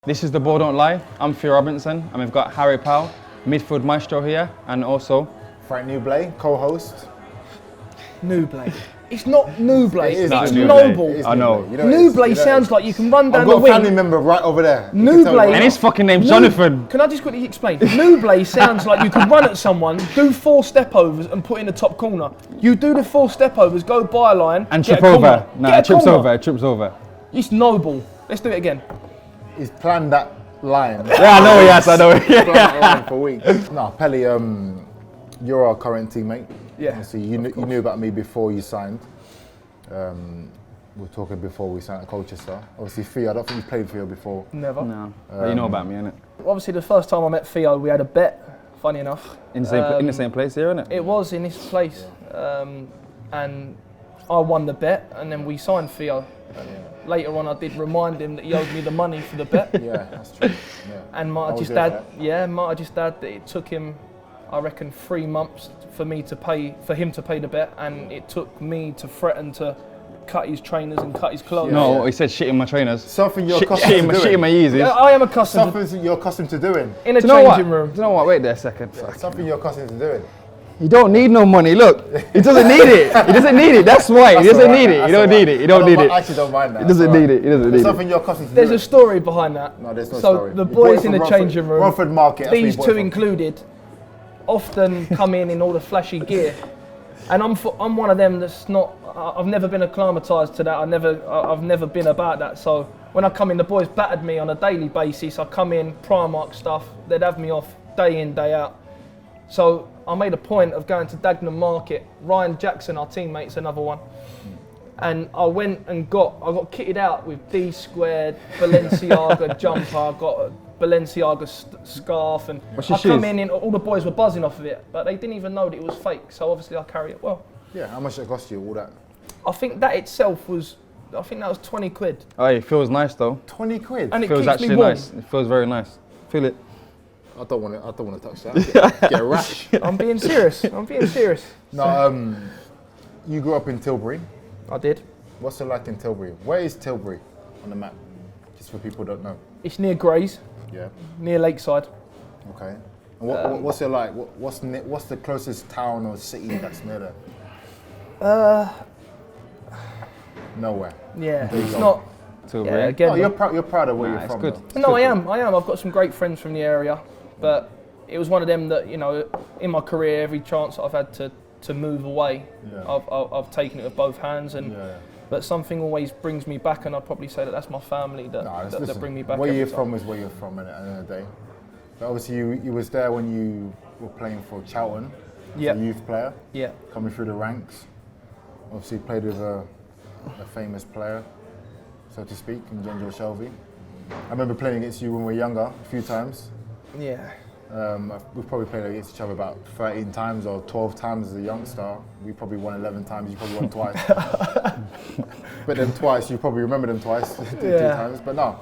This is The Ball Don't Lie. I'm Theo Robinson, and we've got Harry Pell, midfield maestro here, and also Frank Newblay, co-host. Newblay. It's not Newblay, it's Newblay. Noble. I know. Newblay sounds like you can run down the I've wing. got a family member right over there. Newblay. And his fucking name's Jonathan. Can I just quickly explain? Newblay sounds like you could run at someone, do 4 step-overs and put in the top corner. You do the 4 step-overs, go byline, And get trip a over. corner. Nah, Get a trips corner. over, trips over. It's Noble. Let's do it again. He's planned that line. Yeah, I know, yes, I know. Planned that line for weeks. No, Pelly, you're our current teammate. Yeah. Obviously, you knew about me before you signed. We were talking before we signed at Colchester. Obviously, Theo, I don't think you played Theo before. Never. No, but you know about me, innit? Obviously, the first time I met Theo, we had a bet, funny enough. In the same place here, innit? It was in this place. And I won the bet, and then we signed Theo. Later on, I did remind him that he owed me the money for the bet. Yeah, that's true. Yeah. And might have just add that it took him, I reckon, 3 months for him to pay the bet, and it took me to threaten to cut his trainers and cut his clothes. No, he said shit in my trainers. Something you're accustomed to doing. Shit in my Yeezys. Yeah, I am accustomed Something you're accustomed to doing. in a Do you know what? changing room. Do you know what? Wait there a second. Something you're accustomed to doing. You don't need no money. Look, he doesn't need it. He doesn't need it. That's why. He doesn't need it. You don't need it. You don't need it. I actually don't mind that. He doesn't need it. He doesn't need it. Something you're accustomed to There's doing. a story behind that. No, there's no so story. the You bought it boys in from the changing room, Romford Market. that's where you these bought it two from. included, often come in all the flashy gear. And I'm one of them that's not. I've never been acclimatised to that. I've never been about that. So when I come in, the boys battered me on a daily basis. I come in, Primark stuff. They'd have me off day in, day out. So I made a point of going to Dagenham Market. Ryan Jackson, our teammate's another one. And I went and I got kitted out with D squared, Balenciaga jumper. I got a Balenciaga scarf, and What's your I come shoes? in and all the boys were buzzing off of it, but they didn't even know that it was fake. So obviously I carry it well. Yeah, how much did it cost you, all that? I think that itself was, I think that was 20 quid. Oh, it feels nice though. 20 quid? And it Feels keeps actually me warm. nice. It feels very nice. Feel it. I don't want to touch that. Get a rash. I'm being serious. No, you grew up in Tilbury. I did. What's it like in Tilbury? Where is Tilbury on the map? Just for people who don't know. It's near Grays, Yeah. near Lakeside. Okay. And what's it like? What's the closest town or city that's near there? Nowhere. Yeah, There you it's go. not. Tilbury. Yeah, again. Oh, you're proud of where you're it's from. good. though. No, I am. I've got some great friends from the area, but it was one of them that, you know, in my career, every chance I've had to move away, Yeah. I've taken it with both hands, and Yeah. but something always brings me back, and I'd probably say that's my family that Listen, bring me back. where every you're time. from is where you're from at the end of the day. But obviously you was there when you were playing for Charlton, Yeah. as a youth player, Yeah. coming through the ranks. Obviously played with a famous player, so to speak, in Genjo Shelby. I remember playing against you when we were younger a few times. Yeah. We've probably played against each other about 13 times or 12 times as a youngster. We probably won 11 times, you probably won twice. But then twice, you probably remember them twice, two times. But no,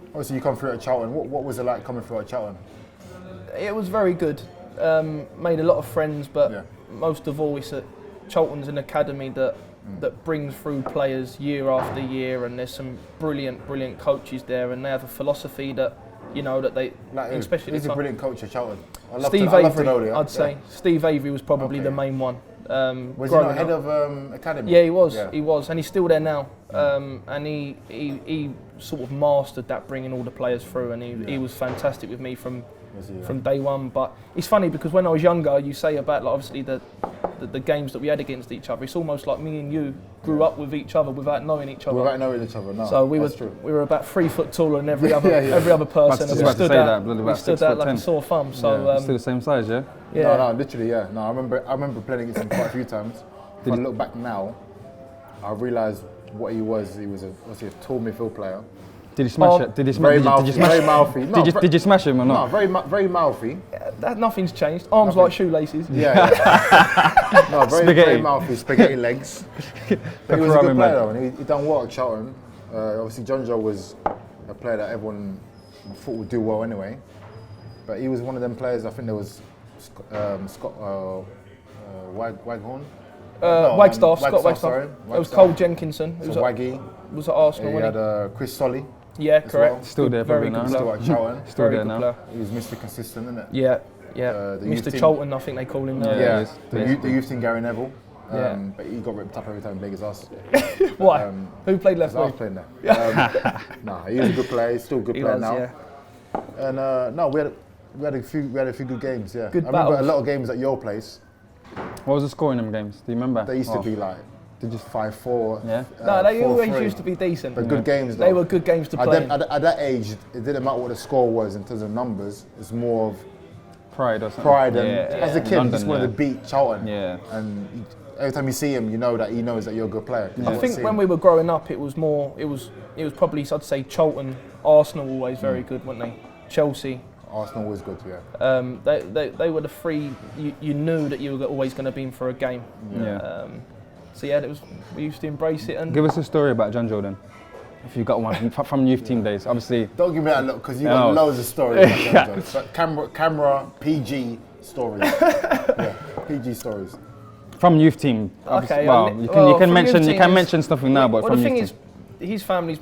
obviously you come through at Charlton. What was it like coming through at Charlton? It was very good. Made a lot of friends, but Yeah. most of all, it's at Charlton's an academy that brings through players year after year, and there's some brilliant coaches there, and they have a philosophy that, you know, that they, Like, especially who's the a time. brilliant coach at Charlton? I'd love Steve to Avery, know that. I'd say. Steve Avery was probably Okay. the main one. Was he not head of academy? Yeah, he was. Yeah. He was, and he's still there now. And he sort of mastered that, bringing all the players through, and he was fantastic with me from day one. But it's funny because when I was younger, you say about, like, obviously the games that we had against each other. It's almost like me and you grew up with each other without knowing each other. Without knowing each other, no. So we that's true. were about 3 foot taller than every other person. Just And about to say that, bloody we about stood 6 out foot like 10. a sore thumb. So Still the same size, yeah? yeah. No, literally, yeah. No, I remember playing against him quite a few times. If I look back now, I realised what he was. He was obviously a tall midfield player. Did he smash it? Did you Very smash? Did you smash? very mouthy. No, Did you smash him or no, not? very mouthy. That nothing's changed. Arms like shoelaces. Yeah. No, very Spaghetti. mouthy, spaghetti legs. But he was a Pepperoni good player man. though, and he done well at Charlton. Obviously, John Joe was a player that everyone thought would do well anyway. But he was one of them players. I think there was Scott Waghorn. Wagstaff, Scott Wagstaff. sorry. It was Cole Jenkinson. Who So was Waggy. was at Arsenal. He wasn't had Chris Solly. Yeah, as correct. well. Still there Very probably good now. player. Still at Charlton. Still Very there good now. player. He was Mr. Consistent, isn't it? Yeah, yeah. The youth Mr. team. Cholton, I think they call him now. Yeah. Yeah, he is, the basically. youth team, Gary Neville. Yeah. But he got ripped up every time he played his ass. Why? Who played left I was wing? playing there. Nah, he was a good player. He's still a good He player was, now. yeah. And no, we had a few good games. Yeah, Good I remember battles. a lot of games at your place. What was the score in them games? Do you remember? They used to be like, did just 5-4. Yeah. No, they always 4-3. used to be decent. But good games. Though. They were good games to play. At that age, it didn't matter what the score was in terms of numbers. It's more of Pride or something. pride. And Yeah. as a kid, you London, just wanted to beat Charlton. Yeah. And every time you see him, you know that he knows that you're a good player. I think when we were growing up, it was probably, I'd say, Cholton, Arsenal always very good, weren't they? Chelsea. Arsenal was good, yeah. They were the three you knew that you were always going to be in for a game. Yeah. So yeah, we used to embrace it. And Give us a story about John Jordan, if you got one from youth team days. Obviously. Don't give me that look, because you got loads of stories. But camera, PG stories. Yeah, PG stories. From youth team. Okay, Well, you can mention stuff now, but well, from the thing youth is, his family's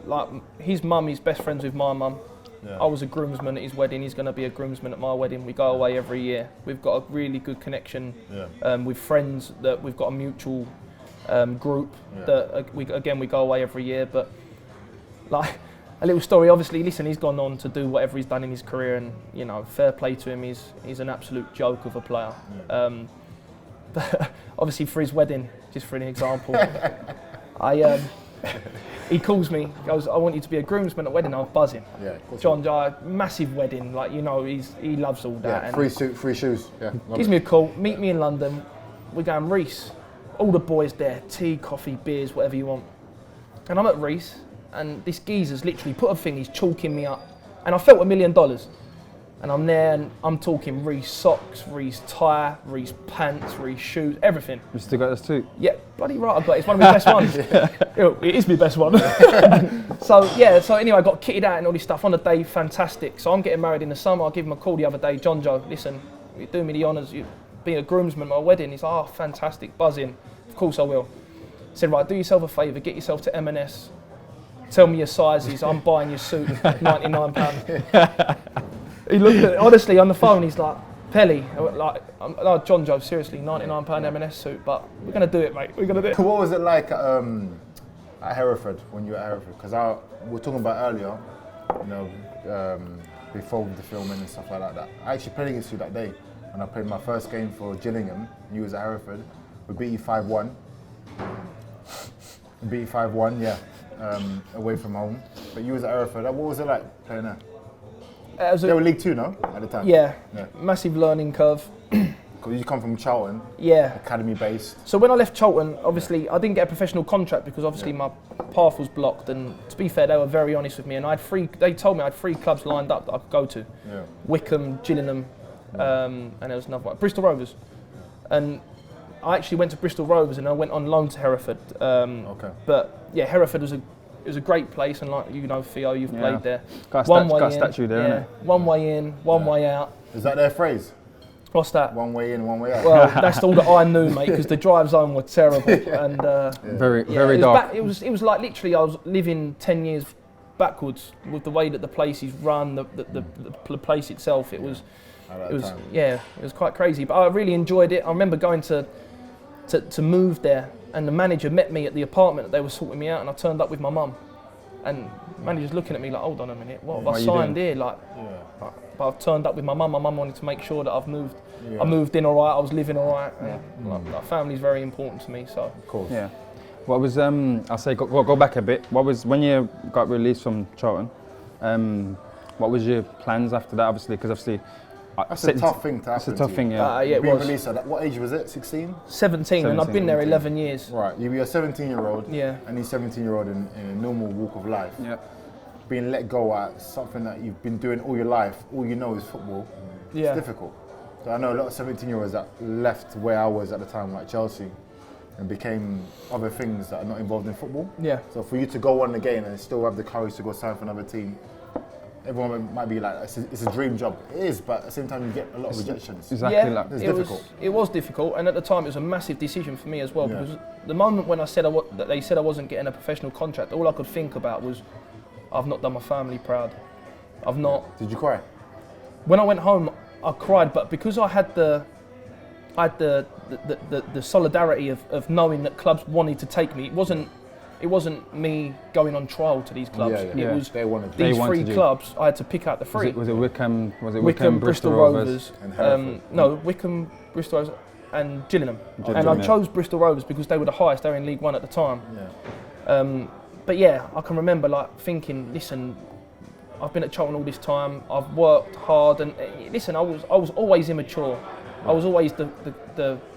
like his mum is best friends with my mum. Yeah. I was a groomsman at his wedding. He's going to be a groomsman at my wedding. We go away every year. We've got a really good connection with friends that we've got a mutual group that we go away every year. But like a little story, obviously, listen, he's gone on to do whatever he's done in his career, and you know, fair play to him. He's an absolute joke of a player. But obviously, for his wedding, just for an example, he calls me, goes, I want you to be a groomsman at wedding. I'm buzzing. Yeah, of course. John, massive wedding, like, you know, he loves all that. Yeah, And free suit, free shoes. Yeah, gives me a call, meet me in London. We're going Reese. All the boys there, tea, coffee, beers, whatever you want. And I'm at Reese, and this geezer's literally put a thing, he's chalking me up. And I felt $1 million. And I'm there, and I'm talking Reese socks, Reese tie, Reese pants, Reese shoes, everything. You still got this too? Yeah, bloody right I've got it. It's one of my best ones. It is my best one. So anyway, I got kitted out and all this stuff on the day, fantastic. So I'm getting married in the summer. I give him a call the other day, John Joe, listen, you do me the honours, you being a groomsman at my wedding. He's like, oh, fantastic, buzzing. Of course I will. I said, right, do yourself a favour, get yourself to M&S, tell me your sizes, I'm buying your suit, £99. He looked at it, honestly, on the phone, he's like, Pelly, like, John Joe, seriously, £99 M&S suit, but we're going to do it, mate, we're going to do it. What was it like at Hereford, when you were at Hereford? Because we were talking about earlier, you know, before the filming and stuff like that. I actually played against you that day, and I played my first game for Gillingham, and you was at Hereford. We beat you 5-1. We beat you 5-1, yeah, away from home. But you was at Hereford. What was it like playing there? They were League 2, no? At the time? Yeah, massive learning curve. Because you come from Charlton, academy based. So when I left Charlton, obviously I didn't get a professional contract because obviously my path was blocked. And to be fair, they were very honest with me, and they told me I had 3 clubs lined up that I could go to: Wickham, Gillingham, and there was another one, Bristol Rovers. And I actually went to Bristol Rovers, and I went on loan to Hereford. But yeah, Hereford was a great place, and like you know, Theo, you've played there. Got a statue there, innit? One way in, one way out. Is that their phrase? What's that? One way in, one way out. Well, that's all that I knew, mate, because the drives home were terrible and very dark. It was like literally I was living 10 years backwards with the way that the place is run, the place itself. It was quite crazy, but I really enjoyed it. I remember going to move there, and the manager met me at the apartment that they were sorting me out, and I turned up with my mum, and the manager's looking at me like, hold on a minute, what have I signed here? But I've turned up with my mum. My mum wanted to make sure that I've moved. I moved in all right. I was living all right. Like, family's very important to me. So of course. Yeah. What was I'll say go back a bit. What was when you got released from Charlton? What was your plans after that? Obviously, because that's a tough thing to happen. It's a tough thing, yeah. It was. Released at what age was it? 16? 17, and I've been there 11 years. Right. You're a 17-year-old. Yeah. And he's 17-year-old in a normal walk of life. Yeah. Being let go at something that you've been doing all your life, all you know is football. Yeah. It's difficult. So I know a lot of 17-year-olds that left where I was at the time, like Chelsea, and became other things that are not involved in football. Yeah. So for you to go on again and still have the courage to go sign for another team, everyone might be like, it's a dream job. It is, but at the same time you get a lot of rejections. Exactly. Yeah, it's difficult. It was difficult, and at the time it was a massive decision for me as well, because the moment when I said that they said I wasn't getting a professional contract, all I could think about was, I've not done my family proud. I've not. Did you cry? When I went home, I cried, but because I had the solidarity of knowing that clubs wanted to take me, it wasn't me going on trial to these clubs. Yeah. It was They wanted these They three wanted you. clubs. I had to pick out the three. Was it Wickham? Was it Wickham, Bristol Rovers, and Hereford. no, Wickham, Bristol Rovers, and Gillingham. And I Gillingham, chose Bristol Rovers because they were the highest. They were in League One at the time. Yeah. But yeah, I can remember like thinking, listen, I've been at Charlton all this time. I've worked hard, and listen, I was always immature. I was always the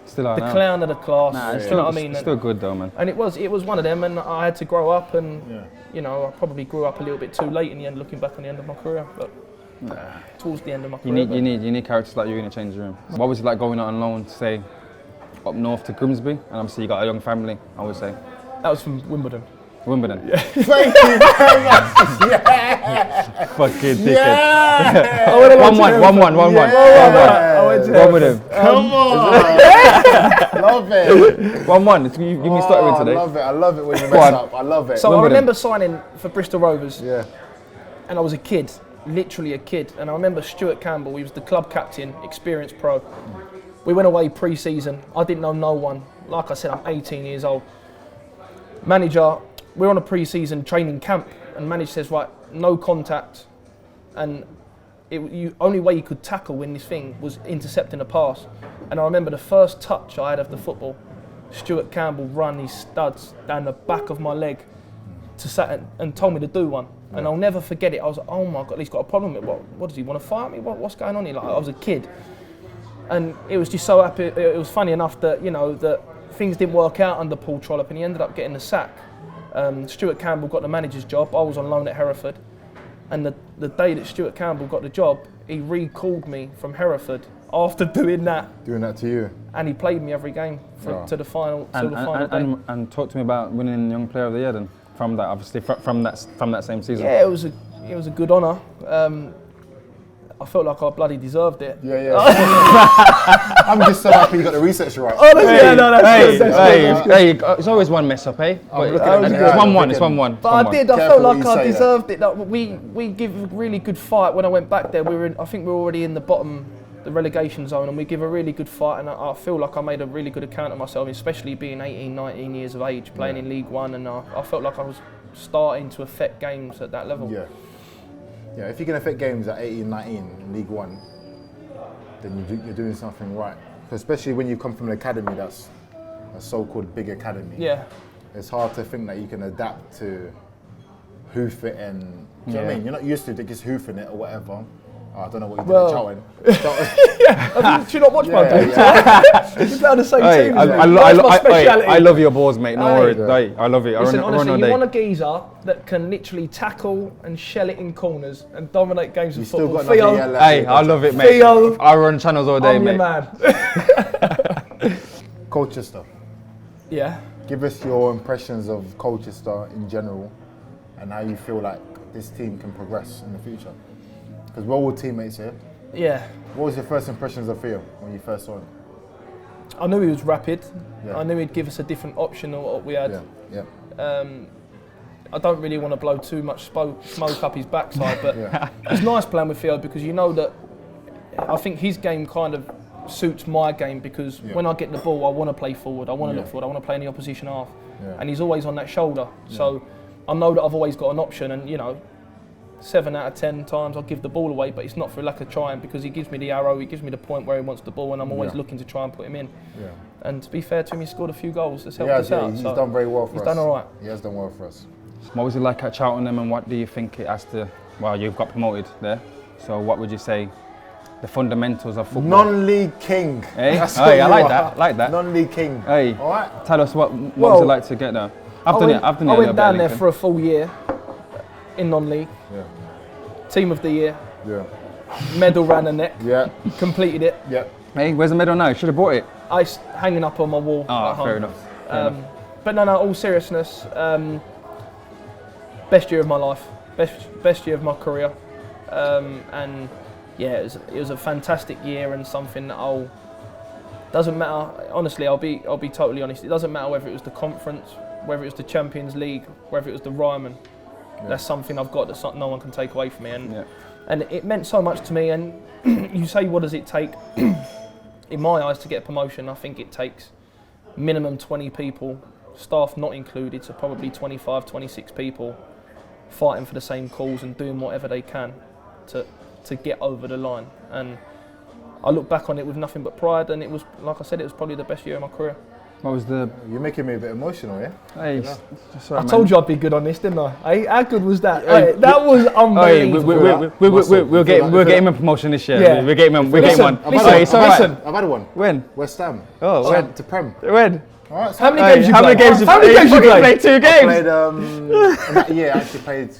Still are now. clown of the class. Nah, it's you know still, what I mean? it's still good though, man. And it was one of them, and I had to grow up, and Yeah. you know, I probably grew up a little bit too late in the end, looking back on the end of my career, but towards the end of my career. You need characters like you in a change room. What was it like going out on loan, say, up north to Grimsby? And obviously you got a young family, I would say. That was from Wimbledon. Wimbledon. Thank you very much. Yeah. Fucking dickhead. Yeah. 1-1. I went to One with him. Come on. Love it. 1-1. Give me started into I today. love it. I love it when you Go mess on. up. I love it. So I Wimbledon. remember signing for Bristol Rovers, Yeah. and I was a kid, literally a kid. And I remember Stuart Campbell, he was the club captain, experienced pro. We went away pre-season. I didn't know no one. Like I said, I'm 18 years old. Manager, we're on a pre-season training camp, and manager says, right, no contact, and only way you could tackle in this thing was intercepting a pass. And I remember the first touch I had of the football, Stuart Campbell run his studs down the back of my leg and told me to do one. And I'll never forget it. I was like, oh my God, he's got a problem with it. What does he want to fight me? What's going on here? Like, I was a kid. And it was just so happy. It was funny enough that, you know, that things didn't work out under Paul Trollope, and he ended up getting the sack. Stuart Campbell got the manager's job. I was on loan at Hereford. And the day that Stuart Campbell got the job, he recalled me from Hereford after doing that. Doing that to you. And he played me every game to the final day. And talk to me about winning Young Player of the Year then. From that, obviously, from that same season. Yeah, it was a good honour. I felt like I bloody deserved it. Yeah. I'm just so happy you got the research right. Hey, it's always one mess up, eh? I'm But looking at it's you now, 1-1. It's thinking- 1-1. But I did. I Careful felt what like you I say deserved it. Like, we give a really good fight. When I went back there, I think we were already in the bottom, the relegation zone, and we give a really good fight. And I feel like I made a really good account of myself, especially being 18, 19 years of age, playing in League One, and I felt like I was starting to affect games at that level. Yeah, if you can affect games at 18, 19 in League One, then you're doing something right. Especially when you come from an academy that's a so-called big academy. Yeah. It's hard to think that you can adapt to hoof it and, do you know what I mean? You're not used to just hoofing it or whatever. I don't know what you did at Charlton. Should not watch my games. You play on the same Hey, team. as me. I That's my speciality. love your balls, mate. No worries. Yeah. Hey, I love it. Listen, I run honestly, all you day. want a geezer that can literally tackle and shell it in corners and dominate games You of still football. got another year Theo, left. Hey, I love it, mate. Theo, I run channels all day, I'm your mate. man. Colchester. Yeah. Give us your impressions of Colchester in general and how you feel like this team can progress in the future. Because we're all teammates here. Yeah. What was your first impressions of Theo when you first saw him? I knew he was rapid. Yeah. I knew he'd give us a different option than what we had. Yeah. I don't really want to blow too much smoke up his backside, but Yeah. it's nice playing with Theo because you know that I think his game kind of suits my game because when I get the ball, I want to play forward. I want to look forward. I want to play in the opposition half. Yeah. And he's always on that shoulder. So I know that I've always got an option, and you know, 7 out of 10 times I'll give the ball away, but it's not for lack of trying because he gives me the arrow, he gives me the point where he wants the ball, and I'm always looking to try and put him in. Yeah. And to be fair to him, he scored a few goals that's helped Yeah, us out. he's so done very well for us. he's done all right. He has done well for us. What was it like at Cheltenham, and what do you think it has to? Well, you've got promoted there, so what would you say the fundamentals of football? Non-league king. Hey, That's hey, what I you like are. that. Like that. Non-league king. Hey, All right. tell us what was Well, it like to get there? I've done it. I went down there for a full year in non-league. Yeah. Team of the year, Yeah. medal round the neck, Yeah. completed it. Yeah. Hey, where's the medal now? Should have brought it. Ice hanging up on my wall. Oh, at home. fair enough. Fair enough. But no, all seriousness, best year of my life, best year of my career, and yeah, it was a fantastic year and something that doesn't matter. Honestly, I'll be totally honest. It doesn't matter whether it was the conference, whether it was the Champions League, whether it was the Ryman. That's something I've got that no one can take away from me. And it meant so much to me. And you say, what does it take? In my eyes, to get a promotion, I think it takes minimum 20 people, staff not included, so probably 25, 26 people fighting for the same cause and doing whatever they can to get over the line. And I look back on it with nothing but pride, and it was, like I said, it was probably the best year of my career. What was the... You're making me a bit emotional, yeah? Hey, sorry, I told you I'd be good on this, didn't I? Hey, how good was that? Hey, that was unbelievable. We'll get him a promotion this year. Yeah. We'll get him one. Listen, I've had one. When? West Ham. Oh, when? To Prem. When? All right, so How many games you played? How many games you played? 2 games. I played, in that year, I actually played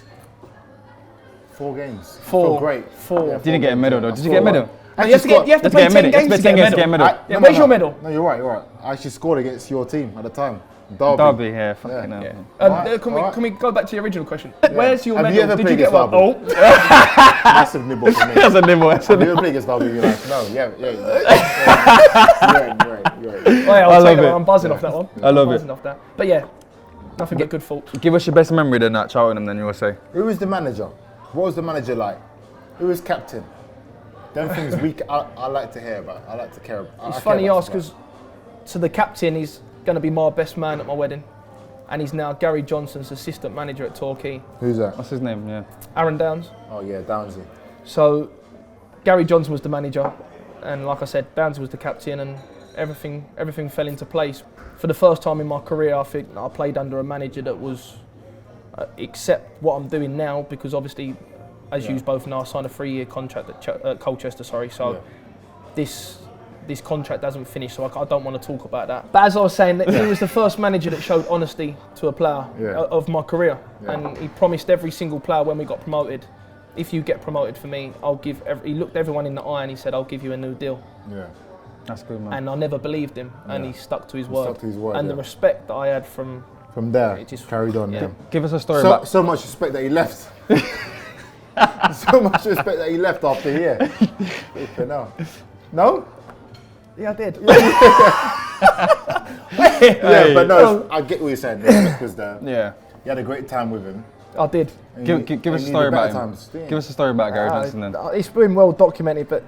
4 games. Four. Great. 4. Yeah, Didn't get a medal though. Did you get a medal? You have to play 10 games to get a medal. Yeah, where's your medal? No, you're right. I actually scored against your team at the time. Derby. Yeah, fucking hell. Can we go back to the original question? Where's your medal? You ever Did play you get one? against Derby? Massive nibble for me. That's a nibble. Have you ever played against Derby? You're like, no, yeah. You're right. Oh, yeah, I'll take that one. I'm buzzing off that one. I love it. Buzzing off that. But yeah, nothing but good thoughts. Give us your best memory then at Cheltenham, then you will say. Who was the manager? What was the manager like? Who was captain? Them things I like to hear about. I like to care about. It's funny you ask, because the captain is going to be my best man at my wedding, and he's now Gary Johnson's assistant manager at Torquay. Who's that? What's his name? Yeah. Aaron Downs. Oh yeah, Downsy. So Gary Johnson was the manager, and like I said, Downs was the captain, and everything fell into place. For the first time in my career, I think I played under a manager that was, except what I'm doing now, because obviously, as you both know, I signed a 3-year contract at Colchester. So this contract hasn't finished, so I don't want to talk about that. But as I was saying, he was the first manager that showed honesty to a player of my career, and he promised every single player when we got promoted, if you get promoted for me, I'll give. He looked everyone in the eye and he said, "I'll give you a new deal." Yeah, that's good, man. And I never believed him, and he stuck to his word. Stuck to his word, and the respect that I had from there, it just carried on. Yeah. Give us a story about. So much respect that he left. So much respect that he left after a year. No? Yeah, I did. Yeah, but no, I get what you're saying. The respect was there. Yeah. You had a great time with him. I did. Give us a story about him. Give us a story about Gary Johnson then. It's been well documented, but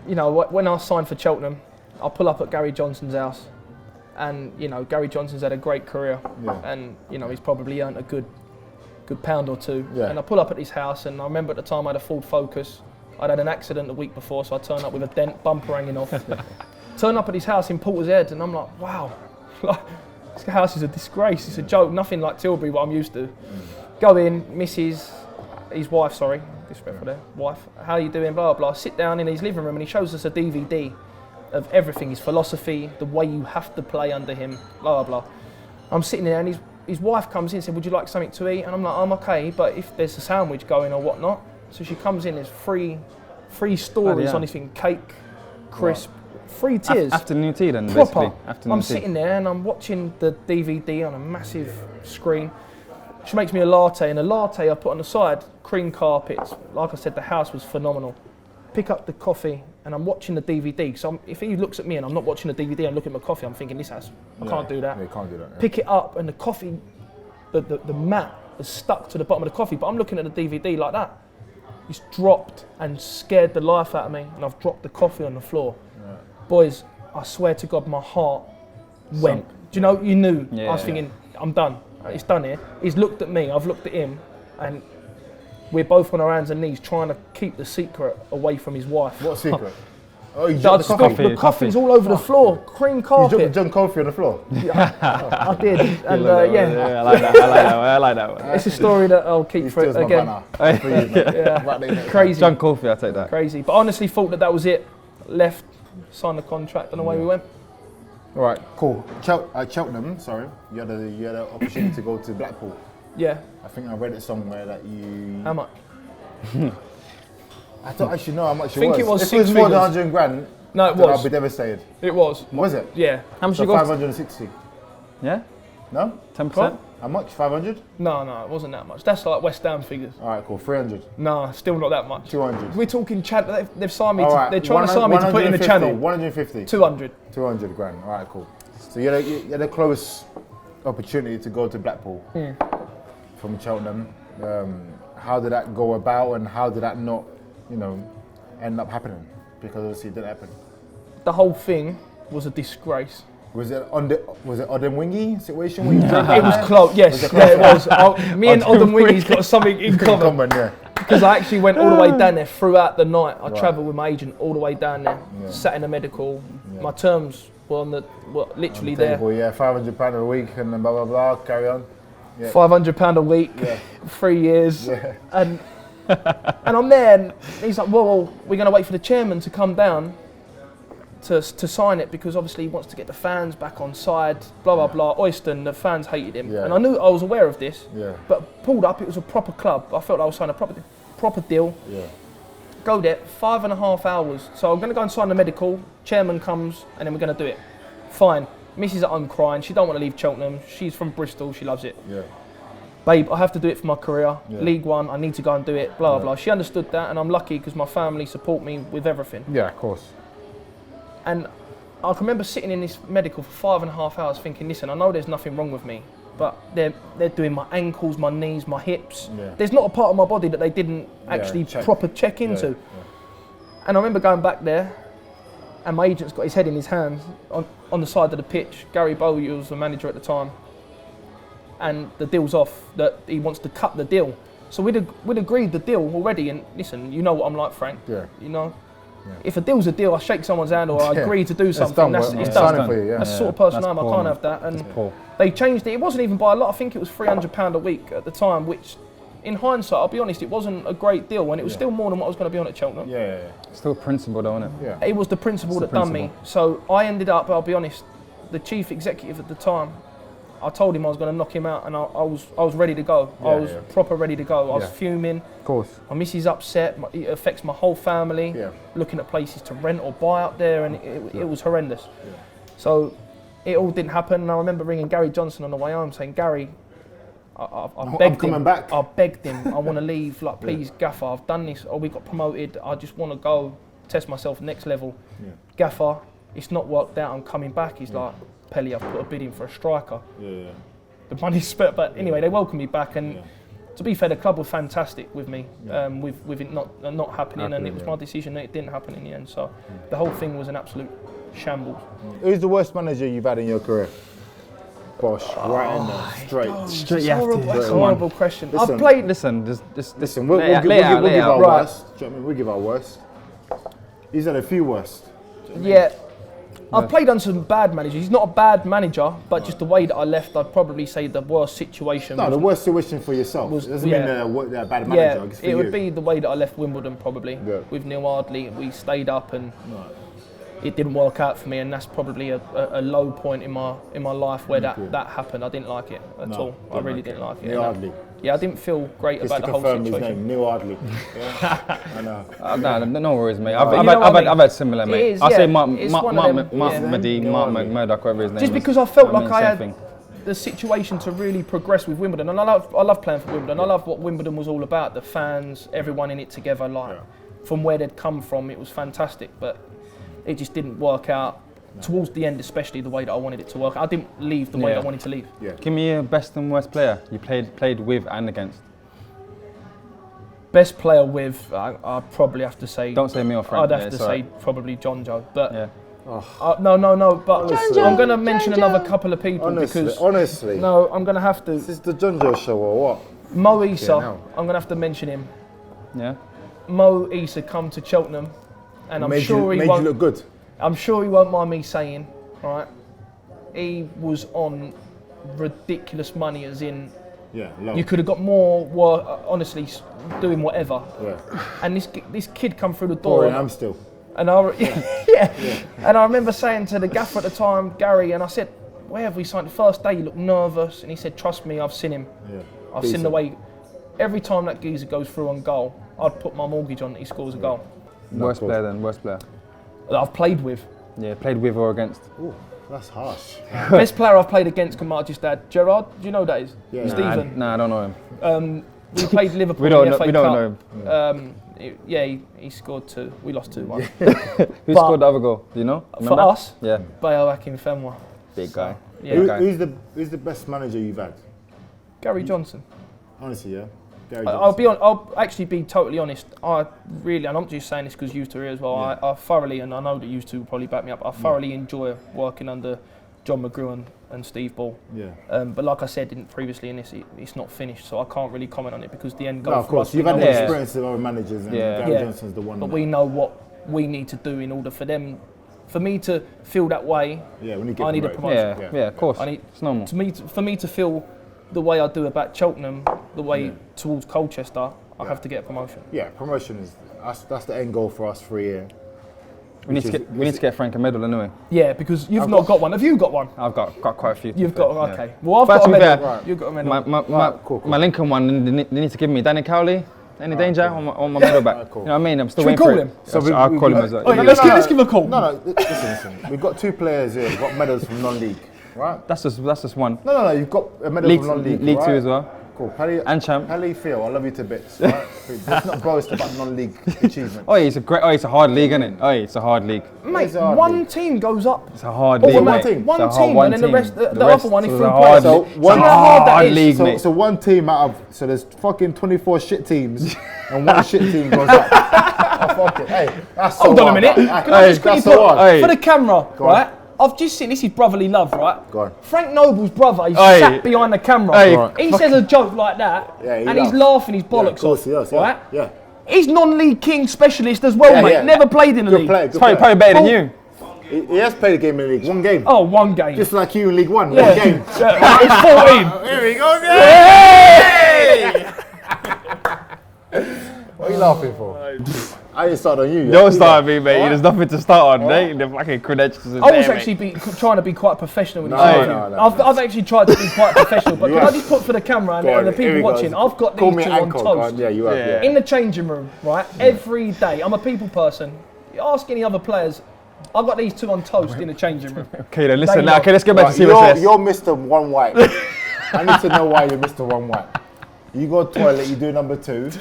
you know, when I signed for Cheltenham, I pull up at Gary Johnson's house, and you know, Gary Johnson's had a great career, and you know, he's probably earned a good pound or two. Yeah. And I pull up at his house, and I remember at the time I had a Ford Focus. I'd had an accident the week before, so I turned up with a dent, bumper hanging off. Turned up at his house in Porter's Head, and I'm like, wow, this house is a disgrace. It's a joke, nothing like Tilbury, what I'm used to. Go in, his wife, sorry, disrespectful there, wife, how you doing, blah, blah, blah. Sit down in his living room, and he shows us a DVD of everything, his philosophy, the way you have to play under him, blah, blah, blah. I'm sitting there, and his wife comes in and said, would you like something to eat? And I'm like, I'm okay, but if there's a sandwich going or whatnot. So she comes in, there's three stories on anything, cake, crisp, 3 tiers. Afternoon tea then, proper. Basically. I'm sitting there and I'm watching the DVD on a massive screen. She makes me a latte, and a latte I put on the side, cream carpets. Like I said, the house was phenomenal. Pick up the coffee, and I'm watching the DVD. So if he looks at me and I'm not watching the DVD, I'm looking at my coffee, I'm thinking, this house, I can't do that. Yeah, you can't do that. Yeah. Pick it up, and the coffee, the mat is stuck to the bottom of the coffee, but I'm looking at the DVD like that. It's dropped and scared the life out of me, and I've dropped the coffee on the floor. Yeah. Boys, I swear to God, my heart went. Do you know, you knew. I was thinking, I'm done. It's done here. He's looked at me, I've looked at him, and we're both on our hands and knees trying to keep the secret away from his wife. What secret? Oh, you dropped the coffee's all over the floor, cream carpet. You dropped coffee on the floor? I did, and I like that. I like that. It's a story that I'll keep for it again. Crazy. John Coffey, I'll take that. Crazy, but honestly thought that was it. Left, signed the contract, and away we went. All right, cool. Cheltenham, sorry, you had an opportunity to go to Blackpool. Yeah. I think I read it somewhere that you... How much? I don't actually know how much I think it was if 6 it was more than figures. 100 grand, no, it then was. I'll be devastated. It was. Was it? Yeah. How much so you got? 560. Yeah? No? 10%? How much? 500? No, it wasn't that much. That's like West Ham figures. All right, cool. 300. No, still not that much. 200. We're talking channel. They've signed me. Right. They're trying to sign me to put in the channel. 150. 200. 200 grand. All right, cool. So you had a close opportunity to go to Blackpool from Cheltenham. How did that go about, and how did that not, end up happening? Because obviously it didn't happen. The whole thing was a disgrace. Was it Odin Wingy situation? Where you It was close, yes, it was. Me and Odin Wingy's got something in common. Yeah. Because I actually went all the way down there throughout the night. I travelled with my agent all the way down there, sat in the medical. Yeah. My terms were literally on the table, there. Yeah, £500 a week and then blah, blah, blah, carry on. Yeah. £500 a week, 3 years. Yeah. And I'm there and he's like, well, we're going to wait for the chairman to come down to sign it because obviously he wants to get the fans back on side, blah, blah, blah. Oyston, the fans hated him. Yeah. And I was aware of this, but pulled up, it was a proper club. I felt I was signing a proper deal. Yeah. Go there, 5.5 hours. So I'm going to go and sign the medical, chairman comes, and then we're going to do it. Fine. Missy's at home crying, she don't want to leave Cheltenham. She's from Bristol, she loves it. Yeah. Babe, I have to do it for my career. Yeah. League One, I need to go and do it, blah, blah. She understood that, and I'm lucky because my family support me with everything. Yeah, of course. And I can remember sitting in this medical for 5.5 hours thinking, listen, I know there's nothing wrong with me, but they're doing my ankles, my knees, my hips. Yeah. There's not a part of my body that they didn't actually proper check into. Yeah. And I remember going back there, and my agent's got his head in his hands on the side of the pitch. Gary Bowyer was the manager at the time, and the deal's off, that he wants to cut the deal. So we'd agreed the deal already, and listen, you know what I'm like, Frank. Yeah. You know. Yeah. If a deal's a deal, I shake someone's hand or I agree to do something. It's done. That's the sort of person I am. I can't have that. And they changed it. It wasn't even by a lot. I think it was £300 a week at the time, which, in hindsight, I'll be honest, it wasn't a great deal, and it was still more than what I was going to be on at Cheltenham. Yeah. Still principle, though, isn't it? Yeah. It was the principle that done me. So I ended up, I'll be honest, the chief executive at the time, I told him I was going to knock him out, and I was ready to go. I was proper ready to go. I was fuming. Of course. My missus upset. It affects my whole family. Yeah. Looking at places to rent or buy up there, and it was horrendous. Yeah. So it all didn't happen. And I remember ringing Gary Johnson on the way home, saying, Gary, I begged him. Back. I begged him. I want to leave. Like, please, Gaffer, I've done this. We got promoted. I just want to go test myself next level. Yeah. Gaffer, it's not worked out. I'm coming back. He's like, Pelly, I've put a bid in for a striker. Yeah. The money's spent, but anyway, they welcomed me back, and to be fair, the club were fantastic with me, with it not happening, and it was my decision that it didn't happen in the end. So the whole thing was an absolute shambles. Who's the worst manager you've had in your career? Bosh, right in there, straight. That's a horrible question. Listen, I've played. Listen, we'll give our worst. Do you know what I mean? We'll give our worst. He's had a few worst. Yeah. I've played on some bad managers. He's not a bad manager, but just the way that I left, I'd probably say the worst situation. No, the worst situation for yourself. It doesn't mean a bad manager. Yeah, it would be the way that I left Wimbledon probably. Yeah. With Neil Ardley, we stayed up and it didn't work out for me, and that's probably a low point in my life where that happened. I didn't like it at all. I really didn't like it. Neil Ardley. Yeah, I didn't feel great about the whole situation. Just to confirm his name, Neil Ardley. I know. No worries, mate. I've had similar, mate. I say Mark Medine, Mark Murdoch, whatever his name is. Just because I felt like I had the situation to really progress with Wimbledon, and I love playing for Wimbledon. I love what Wimbledon was all about, the fans, everyone in it together, from where they'd come from, it was fantastic, but it just didn't work out. Towards the end, especially the way that I wanted it to work. I didn't leave the way that I wanted to leave. Yeah. Give me your best and worst player you played with and against. Best player with, I'd probably have to say. Don't say me or Frank. I'd have to say probably John Joe, but no. But honestly, I'm going to mention another couple of people because no, I'm going to have to. This is the John Joe show or what? Mo Issa, I'm going to have to mention him. Yeah. Mo Issa come to Cheltenham, and I'm sure he won't. Made you look good. I'm sure he won't mind me saying, right? He was on ridiculous money, as in, you could have got more work, honestly, doing whatever. Yeah. And this kid come through the door. I'm still. And and I remember saying to the gaffer at the time, Gary, and I said, where have we signed? The first day, you look nervous. And he said, trust me, I've seen him. Yeah. I've seen the way, every time that geezer goes through on goal, I'd put my mortgage on that he scores a goal. Worst player. That I've played with. Yeah, played with or against. Ooh, that's harsh. Best player I've played against can just add Gerard. Do you know who that is? Yeah. Stephen. I don't know him. We played Liverpool we don't in the FA we don't Cup. know him. He scored 2. We lost 2-1. Who scored the other goal? Do you know? Remember? For us? Yeah. Bayo Akinfenwa. Big guy. Yeah. Who's the best manager you've had? Gary Johnson. Honestly, yeah. I'll actually be totally honest. And I'm not just saying this because you two are here as well. Yeah. I thoroughly, and I know that you two will probably back me up. I thoroughly enjoy working under John McGrew and Steve Ball. Yeah. But like I said previously in this, it's not finished, so I can't really comment on it because the end goal. No, of course, you've had the experience of other managers, and Gary Johnson's the one. But we know what we need to do in order for me to feel that way. Yeah, when you get I need a promotion. Yeah, of course. It's normal. For me to feel the way I do about Cheltenham, the way towards Colchester, I have to get a promotion. Yeah, promotion is that's the end goal for us for a year. We need to get Frank a medal anyway. Yeah, because you've not got one. Have you got one? I've got quite a few. You've got okay. Well, I've got a medal. Right. You've got a medal. Cool. My Lincoln one, they need to give me Danny Cowley. Any danger on my medal back? Cool. You know what I mean? I'm still waiting for it. So I'll call him as well. Let's give him a call. No, listen. We've got 2 players here. We've got medals from non-league, right? That's just one. No. You've got a medal from non-league. League right? 2 as well. Cool. And champ. Pelly, Phil, I love you to bits. Right? Let's not boast about non-league achievements. It's a hard league, isn't it? It's a hard league. Mate, one team goes up. It's a hard league. One team. One team, and then the rest, the other one is is free hard. players. So One hard league, mate. So one team out of there's fucking 24 shit teams, and one shit team goes up. Oh, fuck it. Hey, that's so Hold on a hard. minute. Can I just quickly put for the camera, right? I've just seen, this is brotherly love, right? Go on. Frank Noble's brother, he's sat behind the camera. He says a joke like that, and he's laughing his bollocks off, right? Yeah. He's non-league king specialist as well, mate. Yeah. Never played in the league. Good Probably better than you. He has played a game in the league. One game. Oh, one game. Just like you in League One. Yeah. One game. Yeah. He's 14. Here we go. Hey! What are you laughing for? I didn't start on you. Don't start on me, mate. There's nothing to start on, mate. The fucking credentials I was actually trying to be quite professional with this. No. I've actually tried to be quite professional, but can I just put for the camera and the people watching, I've got these two on toast. Yeah, you have. Yeah. In the changing room, right? Every day, I'm a people person. You ask any other players, I've got these two on toast in the changing room. Okay, then listen now. Okay, let's get back to CSS. You're Mr. One White. I need to know why you're Mr. One White. You go to the toilet, you do number 2.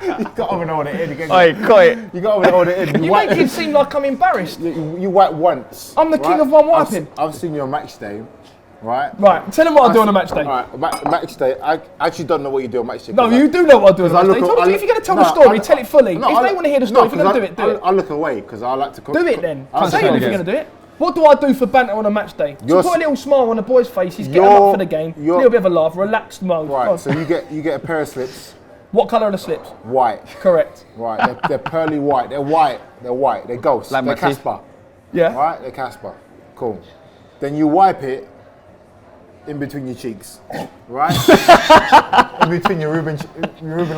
You got over know what it is again. Cut it. You got over know what it is. You make it seem like I'm embarrassed. You wipe once. I'm the king of one wiping. I've seen you on match day, right? Right, tell them what I do on a match day. Right, match day. I actually don't know what you do on match day. No, you do know what I do on a match day. If you're going to tell the story, tell it fully. If they want to hear the story, if you're going to do it, do it. I look away because I like to cook. Do it then. Say it if you're going to do it. What do I do for banter on a match day? To put a little smile on the boys' faces, get them up for the game, a little bit of a laugh, relaxed mode. Right, so you get a pair of slips. What colour are the slips? White. Correct. Right, they're pearly white. They're white. They're ghosts. Like they're Casper. Yeah. Right, they're Casper. Cool. Then you wipe it in between your cheeks, right? In between your Ruben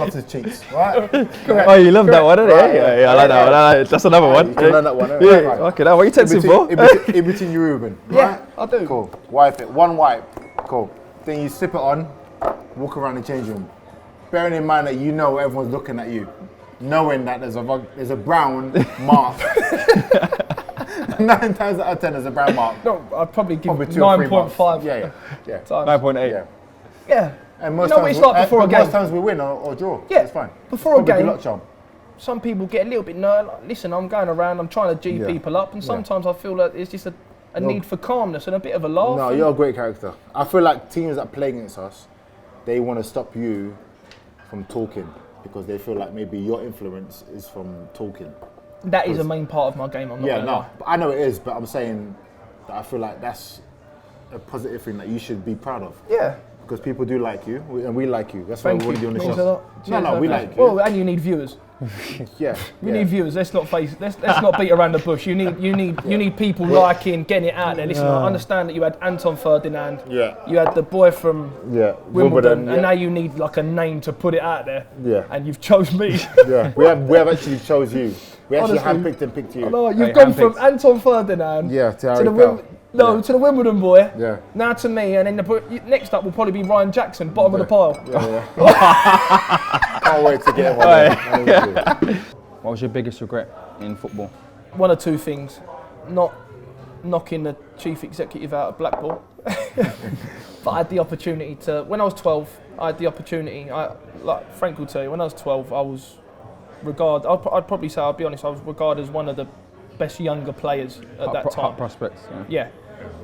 Loftus cheeks, right? Correct. Oh, you love that one, don't you? Right, Yeah, I like that one. That's another one. You can learn that one. Yeah. Right. Okay, now what are you texting for? In between your Ruben, Yeah, right? I do. Cool. Wipe it. One wipe. Cool. Then you slip it on. Walk around the changing room. Bearing in mind that you know everyone's looking at you, knowing that there's a brown mark. 9 times out of 10 there's a brown mark. No, I'd probably give 9.5. 9.5. Yeah. times. 9.8. Yeah. And most You know what it's like before a game? Most times we win or draw. Yeah. It's fine. Before a Probably game, good luck charm. some people get a little bit nervous. Like, listen, I'm going around, I'm trying to G people up, and sometimes I feel that it's just a need for calmness and a bit of a laugh. No, you're a great character. I feel like teams that play against us, they want to stop you from talking because they feel like maybe your influence is from talking. That is a main part of my game. I'm not gonna lie. I know it is, but I'm saying that I feel like that's a positive thing that you should be proud of. Yeah. Because people do like you, and we like you. That's why we want to do on the Means a show. lot. No, we like you. Well, and you need viewers. Yeah. You need viewers. Let's not beat around the bush. You need people liking, getting it out there. Listen, I understand that you had Anton Ferdinand. Yeah. You had the boy from Wimbledon, and yeah. now you need like a name to put it out there. Yeah. And you've chose me. Yeah. We have actually chose you. We actually Honestly, handpicked and picked you. No, you've gone from Anton Ferdinand to Harry Pell. to the Wimbledon boy. Yeah. Now to me, and then next up will probably be Ryan Jackson, bottom of the pile. Yeah. Can't wait to get one there. What was your biggest regret in football? One or two things. Not knocking the chief executive out of Blackpool. But I had the opportunity to, when I was 12, I had the opportunity, like Frank will tell you, when I was 12, I was regarded, I'd probably say, I'll be honest, I was regarded as one of the best younger players at that time. Hot prospects. Yeah.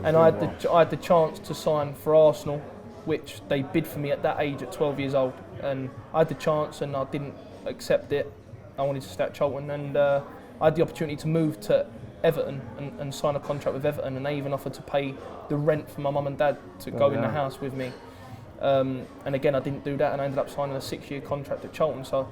And I had the chance to sign for Arsenal which they bid for me at that age at 12 years old. And I had the chance and I didn't accept it. I wanted to stay at Charlton, and I had the opportunity to move to Everton and sign a contract with Everton, and they even offered to pay the rent for my mum and dad to go in the house with me. And again, I didn't do that, and I ended up signing a 6-year contract at Charlton. So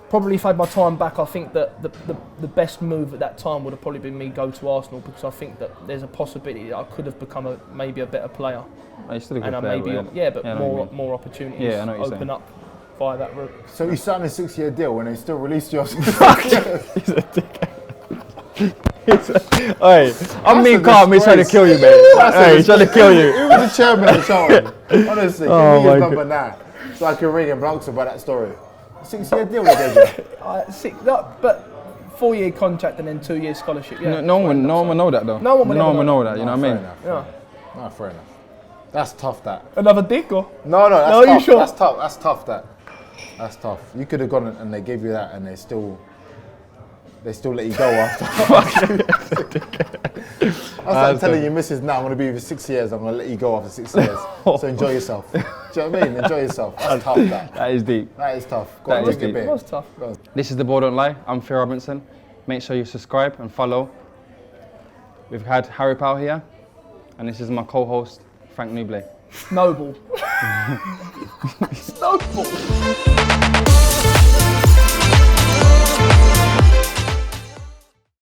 probably if I had my time back, I think that the best move at that time would have probably been me go to Arsenal, because I think that there's a possibility that I could have become maybe a better player. Oh, you're still a good And player, but more opportunities Yeah, I know what you're open saying. up via that route. So you signed a 6-year deal when they still released you after He's a dickhead. Oi, I'm being calm, he's trying to kill you, mate. Hey, he's trying to kill you. Who was the chairman of Charlton? Honestly, Oh give me my his number now, so I can ring him and ask him about that story. 6-year deal they gave you. But 4-year contract and then 2-year scholarship. Yeah, No one will know that though. No one will ever know that. You know what I Fair mean? enough. Yeah. No, fair enough. That's tough. That. Another dick or? No, that's No, tough. you sure? That's tough. That's tough. That's tough. You could have gone and they gave you that, and they still let you go after. I was telling your missus now, I'm going to be with you for 6 years. I'm going to let you go after 6 years. So enjoy yourself. Do you know what I mean? Enjoy yourself. That's tough. That is deep. That is tough. Go That on, is drink a deep. beer. It was tough. This is The Ball Don't Lie. I'm Phil Robinson. Make sure you subscribe and follow. We've had Harry Pell here, and this is my co-host, Frank Nublé. Noble. Noble.